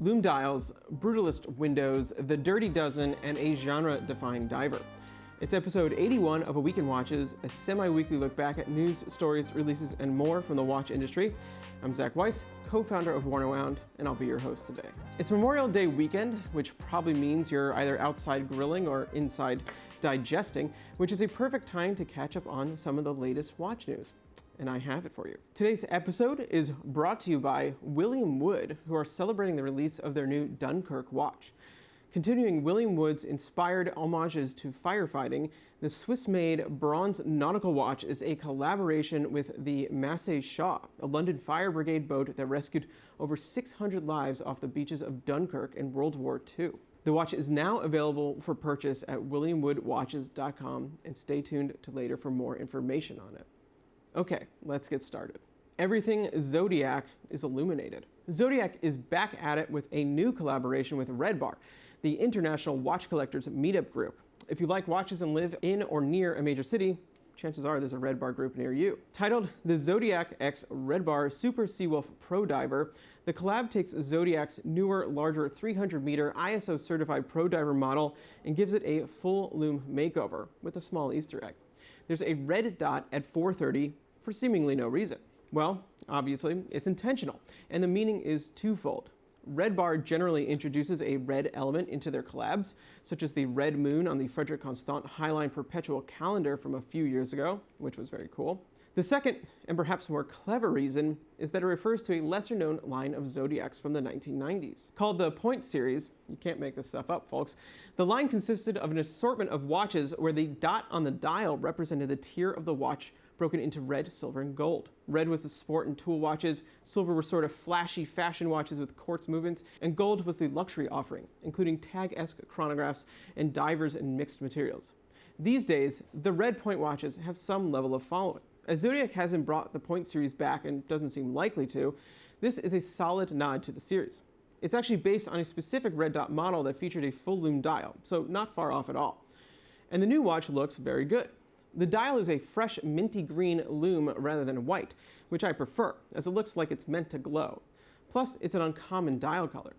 Loom dials, brutalist windows, the dirty dozen, and a genre-defying diver. It's episode 81 of A Week in Watches, a semi-weekly look back at news, stories, releases, and more from the watch industry. I'm Zach Weiss, co-founder of Worn Around, and I'll be your host today. It's Memorial Day weekend, which probably means you're either outside grilling or inside digesting, which is a perfect time to catch up on some of the latest watch news. And I have it for you. Today's episode is brought to you by William Wood, who are celebrating the release of their new Dunkirk watch. Continuing William Wood's inspired homages to firefighting, the Swiss-made bronze nautical watch is a collaboration with the Massey Shaw, a London fire brigade boat that rescued over 600 lives off the beaches of Dunkirk in World War II. The watch is now available for purchase at williamwoodwatches.com, and stay tuned to later for more information on it. Okay, let's get started. Everything Zodiac is illuminated. Zodiac is back at it with a new collaboration with Redbar, the international watch collectors meetup group. If you like watches and live in or near a major city, chances are there's a Redbar group near you. Titled the Zodiac X Redbar Super Seawolf Pro Diver, the collab takes Zodiac's newer, larger 300-meter ISO certified Pro Diver model and gives it a full loom makeover with a small Easter egg. There's a red dot at 4:30 for seemingly no reason. Well, obviously, it's intentional, and the meaning is twofold. Redbar generally introduces a red element into their collabs, such as the red moon on the Frederic Constant Highline Perpetual calendar from a few years ago, which was very cool. The second, and perhaps more clever reason, is that it refers to a lesser-known line of Zodiacs from the 1990s. Called the Point Series, you can't make this stuff up, folks, the line consisted of an assortment of watches where the dot on the dial represented the tier of the watch broken into red, silver, and gold. Red was the sport and tool watches, silver were sort of flashy fashion watches with quartz movements, and gold was the luxury offering, including tag-esque chronographs and divers and mixed materials. These days, the red point watches have some level of following. As Zodiac hasn't brought the Point Series back and doesn't seem likely to, this is a solid nod to the series. It's actually based on a specific red dot model that featured a full loom dial, so not far off at all. And the new watch looks very good. The dial is a fresh minty green loom rather than white, which I prefer, as it looks like it's meant to glow. Plus, it's an uncommon dial color.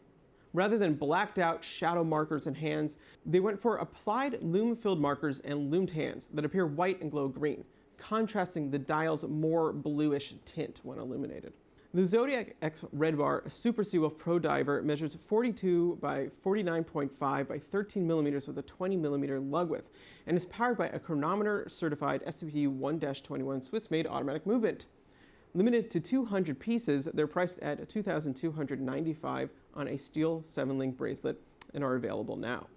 Rather than blacked out shadow markers and hands, they went for applied loom-filled markers and loomed hands that appear white and glow green, contrasting the dial's more bluish tint when illuminated. The Zodiac X Redbar Super Seawolf Pro Diver measures 42 by 49.5 by 13 millimeters with a 20 millimeter lug width and is powered by a chronometer certified SPPU 1-21 Swiss-made automatic movement. Limited to 200 pieces, they're priced at $2,295 on a steel 7-link bracelet and are available now.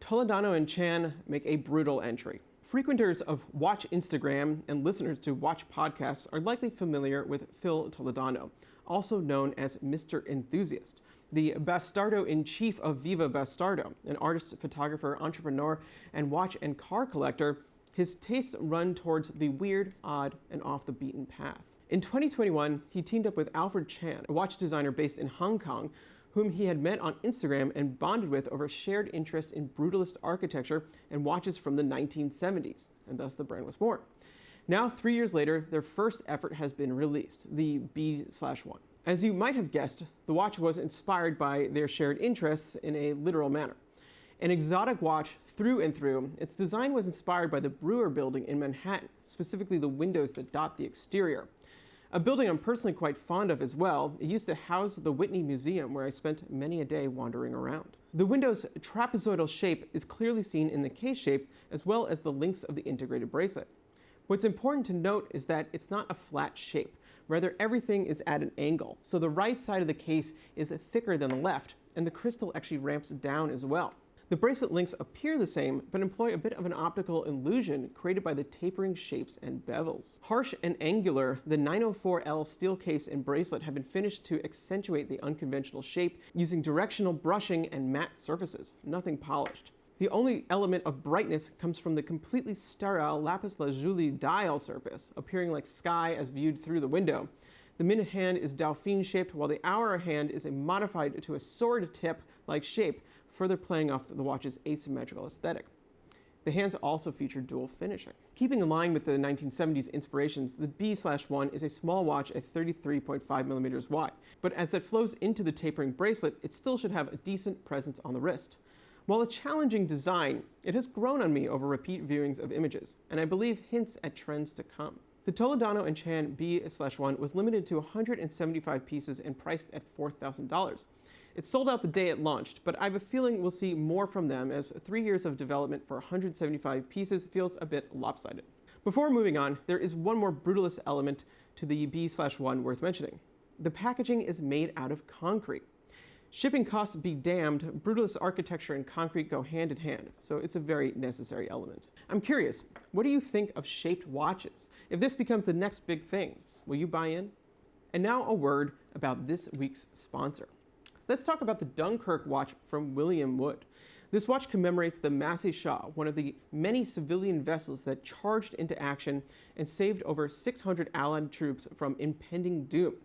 Tadano and Chan make a brutal entry. Frequenters of Watch Instagram and listeners to Watch podcasts are likely familiar with Phil Tadano, also known as Mr. Enthusiast, the Bastardo-in-Chief of Viva Bastardo, an artist, photographer, entrepreneur, and watch and car collector. His tastes run towards the weird, odd, and off the beaten path. In 2021, he teamed up with Alfred Chan, a watch designer based in Hong Kong, whom he had met on Instagram and bonded with over shared interest in brutalist architecture and watches from the 1970s, and thus the brand was born. Now, 3 years later, their first effort has been released, the B/1. As you might have guessed, the watch was inspired by their shared interests in a literal manner. An exotic watch through and through, its design was inspired by the Brewer Building in Manhattan, specifically the windows that dot the exterior. A building I'm personally quite fond of as well. It used to house the Whitney Museum, where I spent many a day wandering around. The window's trapezoidal shape is clearly seen in the case shape, as well as the links of the integrated bracelet. What's important to note is that it's not a flat shape. Rather, everything is at an angle, so the right side of the case is thicker than the left, and the crystal actually ramps down as well. The bracelet links appear the same, but employ a bit of an optical illusion created by the tapering shapes and bevels. Harsh and angular, the 904L steel case and bracelet have been finished to accentuate the unconventional shape using directional brushing and matte surfaces, nothing polished. The only element of brightness comes from the completely sterile lapis lazuli dial surface, appearing like sky as viewed through the window. The minute hand is Dauphine-shaped, while the hour hand is modified to a sword tip-like shape, further playing off the watch's asymmetrical aesthetic. The hands also feature dual finishing. Keeping in line with the 1970s inspirations, the B/1 is a small watch at 33.5 millimeters wide, but as that flows into the tapering bracelet, it still should have a decent presence on the wrist. While a challenging design, it has grown on me over repeat viewings of images, and I believe hints at trends to come. The Toledano and Chan B/1 was limited to 175 pieces and priced at $4,000. It sold out the day it launched, but I have a feeling we'll see more from them as 3 years of development for 175 pieces feels a bit lopsided. Before moving on, there is one more brutalist element to the B/1 worth mentioning. The packaging is made out of concrete. Shipping costs be damned, brutalist architecture and concrete go hand in hand, so it's a very necessary element. I'm curious, what do you think of shaped watches? If this becomes the next big thing, will you buy in? And now a word about this week's sponsor. Let's talk about the Dunkirk watch from William Wood. This watch commemorates the Massey Shah, one of the many civilian vessels that charged into action and saved over 600 Allied troops from impending doom,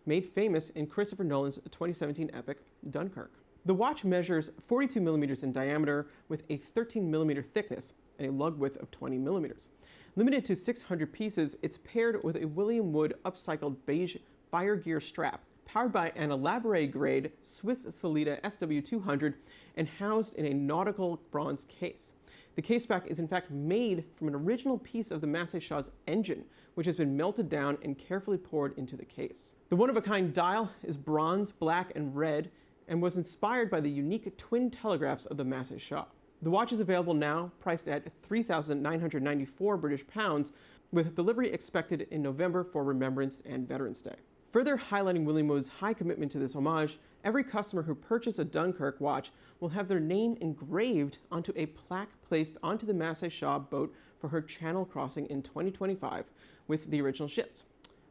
made famous in Christopher Nolan's 2017 epic, Dunkirk. The watch measures 42 millimeters in diameter with a 13 millimeter thickness and a lug width of 20 millimeters. Limited to 600 pieces, it's paired with a William Wood upcycled beige fire gear strap, powered by an elaborate grade Swiss Solida SW200 and housed in a nautical bronze case. The caseback is in fact made from an original piece of the Massey Shah's engine, which has been melted down and carefully poured into the case. The one-of-a-kind dial is bronze, black, and red, and was inspired by the unique twin telegraphs of the Massey Shah. The watch is available now, priced at 3,994 British pounds, with delivery expected in November for Remembrance and Veterans Day. Further highlighting William Wood's high commitment to this homage, every customer who purchases a Dunkirk watch will have their name engraved onto a plaque placed onto the Massey Shah boat for her channel crossing in 2025 with the original ships.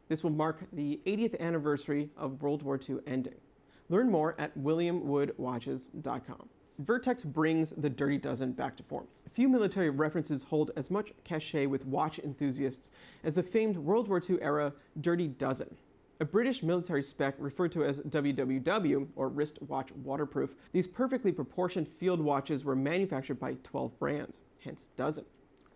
This will mark the 80th anniversary of World War II ending. Learn more at williamwoodwatches.com. Vertex brings the Dirty Dozen back to form. Few military references hold as much cachet with watch enthusiasts as the famed World War II era Dirty Dozen. A British military spec referred to as WWW, or wrist watch waterproof, these perfectly proportioned field watches were manufactured by 12 brands, hence dozen.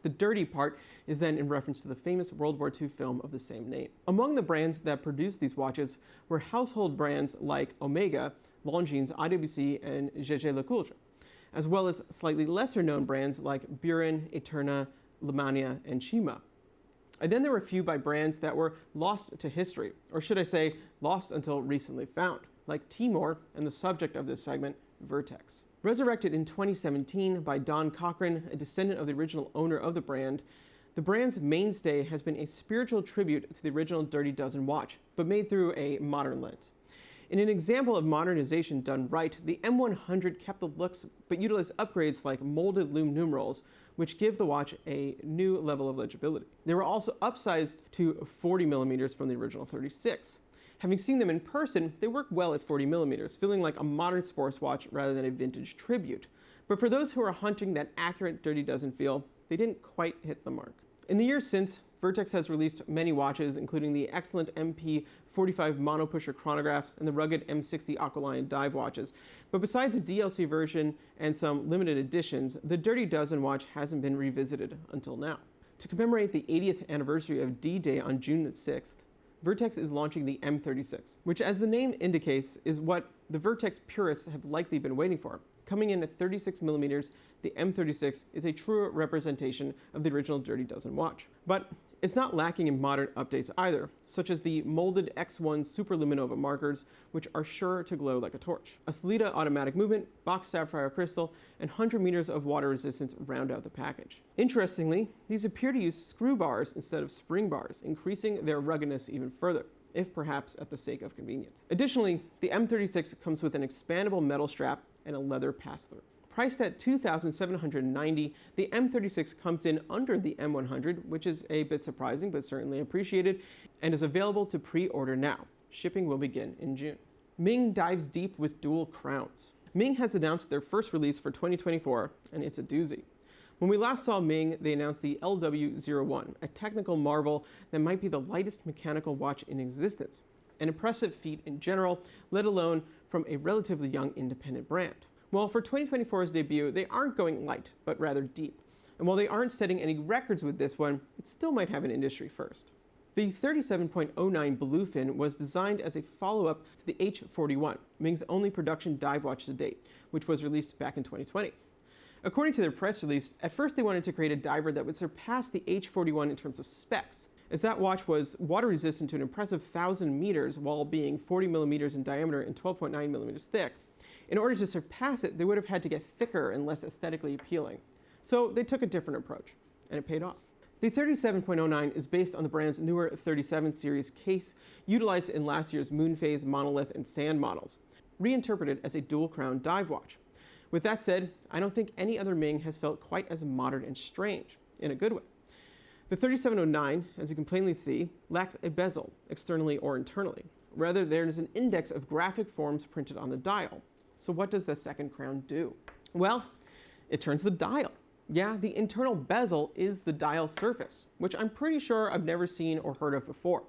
The dirty part is then in reference to the famous World War II film of the same name. Among the brands that produced these watches were household brands like Omega, Longines, IWC, and Jaeger-LeCoultre, as well as slightly lesser known brands like Buren, Eterna, Lemania, and Chima. And then there were a few by brands that were lost to history, or should I say, lost until recently found, like Timor and the subject of this segment, Vertex. Resurrected in 2017 by Don Cochran, a descendant of the original owner of the brand's mainstay has been a spiritual tribute to the original Dirty Dozen watch, but made through a modern lens. In an example of modernization done right, the M100 kept the looks but utilized upgrades like molded lume numerals, which give the watch a new level of legibility. They were also upsized to 40 millimeters from the original 36. Having seen them in person, they work well at 40 millimeters, feeling like a modern sports watch rather than a vintage tribute. But for those who are hunting that accurate Dirty Dozen feel, they didn't quite hit the mark. In the years since, Vertex has released many watches, including the excellent MP45 monopusher chronographs and the rugged M60 Aqualion dive watches. But besides a DLC version and some limited editions, the Dirty Dozen watch hasn't been revisited until now. To commemorate the 80th anniversary of D-Day on June 6th, Vertex is launching the M36, which, as the name indicates, is what the Vertex purists have likely been waiting for. Coming in at 36 millimeters, the M36 is a truer representation of the original Dirty Dozen watch. But it's not lacking in modern updates either, such as the molded X1 Superluminova markers, which are sure to glow like a torch. A Solida automatic movement, boxed sapphire crystal, and 100 meters of water resistance round out the package. Interestingly, these appear to use screw bars instead of spring bars, increasing their ruggedness even further, if perhaps at the sake of convenience. Additionally, the M36 comes with an expandable metal strap and a leather pass-through. Priced at $2,790, the M36 comes in under the M100, which is a bit surprising but certainly appreciated, and is available to pre-order now. Shipping will begin in June. Ming dives deep with dual crowns. Ming has announced their first release for 2024, and it's a doozy. When we last saw Ming, they announced the LW01, a technical marvel that might be the lightest mechanical watch in existence. An impressive feat in general, let alone from a relatively young independent brand. Well, for 2024's debut, they aren't going light, but rather deep. And while they aren't setting any records with this one, it still might have an industry first. The 37.09 bluefin was designed as a follow-up to the H41, Ming's only production dive watch to date, which was released back in 2020. According to their press release, at first they wanted to create a diver that would surpass the H41 in terms of specs, as that watch was water resistant to an impressive 1,000 meters while being 40 millimeters in diameter and 12.9 millimeters thick. In order to surpass it, they would have had to get thicker and less aesthetically appealing. So they took a different approach, and it paid off. The 37.09 is based on the brand's newer 37 series case, utilized in last year's Moonphase, Monolith, and Sand models, reinterpreted as a dual-crown dive watch. With that said, I don't think any other Ming has felt quite as modern and strange, in a good way. The 3709, as you can plainly see, lacks a bezel, externally or internally. Rather, there is an index of graphic forms printed on the dial. So what does the second crown do? Well, it turns the dial. Yeah, the internal bezel is the dial surface, which I'm pretty sure I've never seen or heard of before.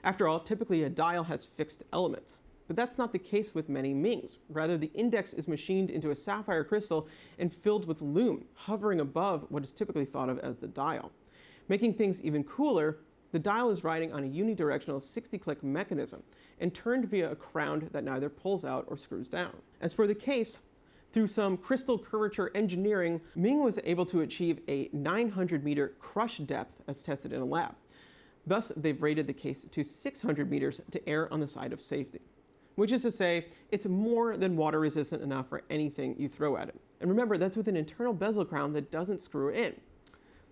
After all, typically a dial has fixed elements. But that's not the case with many Mings. Rather, the index is machined into a sapphire crystal and filled with lume, hovering above what is typically thought of as the dial. Making things even cooler, the dial is riding on a unidirectional 60-click mechanism and turned via a crown that neither pulls out or screws down. As for the case, through some crystal curvature engineering, Ming was able to achieve a 900-meter crush depth as tested in a lab. Thus, they've rated the case to 600 meters to err on the side of safety. Which is to say, it's more than water resistant enough for anything you throw at it. And remember, that's with an internal bezel crown that doesn't screw in.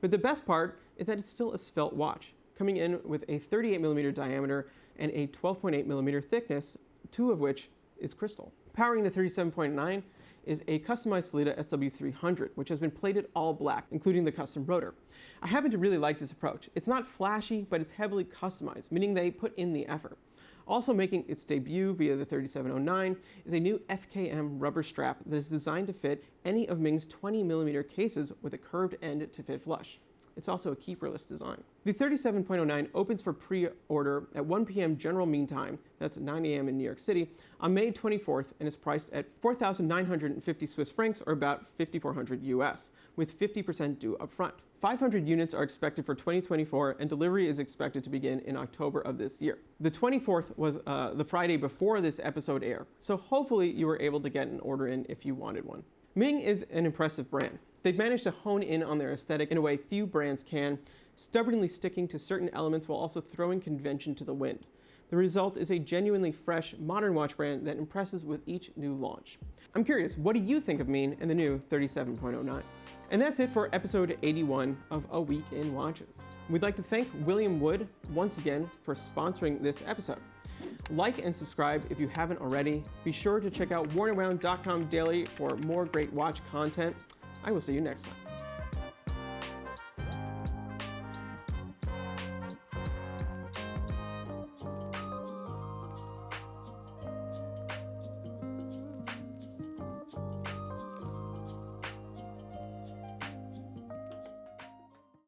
But the best part is that it's still a svelte watch, coming in with a 38mm diameter and a 12.8mm thickness, two of which is crystal. Powering the 37.9 is a customized Sellita SW300, which has been plated all black, including the custom rotor. I happen to really like this approach. It's not flashy, but it's heavily customized, meaning they put in the effort. Also making its debut via the 3709 is a new FKM rubber strap that is designed to fit any of Ming's 20mm cases with a curved end to fit flush. It's also a keeperless design. The 37.09 opens for pre-order at 1 p.m. General Mean Time, that's 9 a.m. in New York City, on May 24th and is priced at 4,950 Swiss francs or about 5,400 US, with 50% due up front. 500 units are expected for 2024 and delivery is expected to begin in October of this year. The 24th was the Friday before this episode aired, so hopefully you were able to get an order in if you wanted one. Ming is an impressive brand. They've managed to hone in on their aesthetic in a way few brands can, stubbornly sticking to certain elements while also throwing convention to the wind. The result is a genuinely fresh, modern watch brand that impresses with each new launch. I'm curious, what do you think of Ming and the new 37.09? And that's it for episode 81 of A Week in Watches. We'd like to thank William Wood once again for sponsoring this episode. Like and subscribe if you haven't already. Be sure to check out wornaround.com daily for more great watch content. I will see you next time.